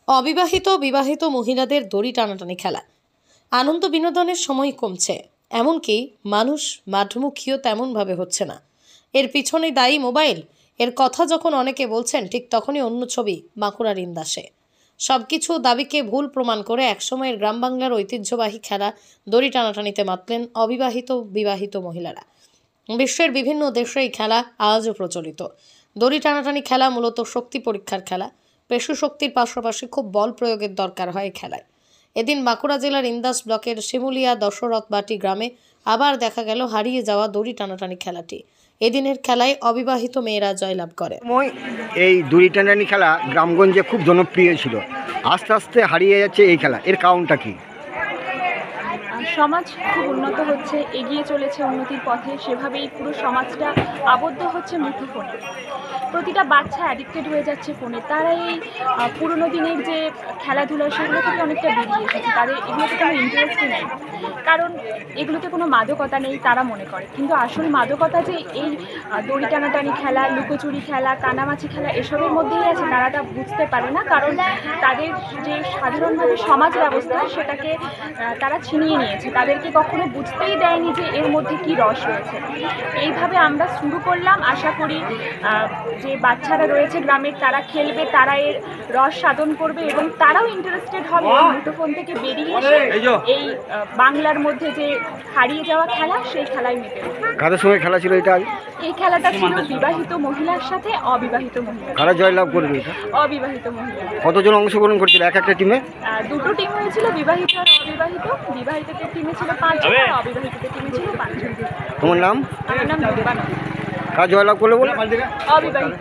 অবিবাহিত বিবাহিত মহিলাদের দড়ি টানাটানি খেলা আনন্দ বিনোদনের সময় কমছে, এমনকি মানুষ মাঠমুখীও তেমনভাবে হচ্ছে না। এর পিছনে দায়ী মোবাইল। এর কথা যখন অনেকে বলছেন, ঠিক তখনই অন্য ছবি বাঁকুড়ার ইন্দাসে। সবকিছু দাবিকে ভুল প্রমাণ করে একসময়ের গ্রাম বাংলার ঐতিহ্যবাহী খেলা দড়ি টানাটানিতে মাতলেন অবিবাহিত বিবাহিত মহিলারা। বিশ্বের বিভিন্ন দেশে এই খেলা আজও প্রচলিত। দড়ি টানাটানি খেলা মূলত শক্তি পরীক্ষার খেলা। পেশু শক্তির পাশাপাশি খুব বল প্রয়োগের দরকার হয় এই খেলায়। এদিন বাঁকুড়া জেলার ইন্দাস ব্লকের শিমুলিয়া দশরথবাটি গ্রামে আবার দেখা গেল হারিয়ে যাওয়া দড়ি টানাটানি খেলাটি। এদিনের খেলায় অবিবাহিত মেয়েরা জয়লাভ করে। এই দড়ি টানাটানি খেলা গ্রামগঞ্জে খুব জনপ্রিয় ছিল, আস্তে আস্তে হারিয়ে যাচ্ছে এই খেলা। এর কারণটা কি? সমাজ খুব উন্নত হচ্ছে, এগিয়ে চলেছে উন্নতির পথে, সেভাবেই পুরো সমাজটা আবদ্ধ হচ্ছে মুঠোফোনে। প্রতিটা বাচ্চা অ্যাডিক্টেড হয়ে যাচ্ছে ফোনে। তারা এই পুরোনো দিনের যে খেলাধুলা সেগুলো থেকে অনেকটা বেরিয়ে এসেছে। তাদের এগুলোতে কোনো ইন্টারেস্টই নেই, কারণ এগুলোতে কোনো মাদকতা নেই তারা মনে করে। কিন্তু আসল মাদকতা যে এই দড়ি টানাটানি খেলা, লুকোচুরি খেলা, কানামাছি খেলা এসবের মধ্যেই আছে, তারা তা বুঝতে পারে না। কারণ তাদের যে সাধারণভাবে সমাজ ব্যবস্থা সেটাকে তারা ছিনিয়ে নিয়েছে, তাদেরকে কখনো বুঝতেই দেয়নি যে এর মধ্যে কি রস রয়েছে। এইভাবে আমরা শুরু করলাম, আশা করি যে বাচ্চারা রয়েছে গ্রামের তারা খেলবে, তারা এর রস সাধন করবে এবং তারাও ইন্টারেস্টেড হবে মুঠোফোন থেকে বেরিয়ে এসে এই বাংলার মধ্যে যে হারিয়ে যাওয়া খেলা সেই খেলায় মেতে উঠবে। কাদের সঙ্গে খেলা ছিল এটা? এই খেলাটা ছিল বিবাহিত মহিলার সাথে অবিবাহিত মহিলা। কারা জয়লাভ করবে এটা? অবিবাহিত মহিলা। কতজন অংশগ্রহণ করছিল এক একটা টিমে? দুটো টিম হয়েছিল, বিবাহিত আর অবিবাহিত। বিবাহিতদের টিমে ছিল 5 জন আর অবিবাহিতদের টিমে ছিল 5 জন। তোমার নাম? আমার নাম দুর্বা। কারা জয়লাভ করলে বলে? অবিবাহিত।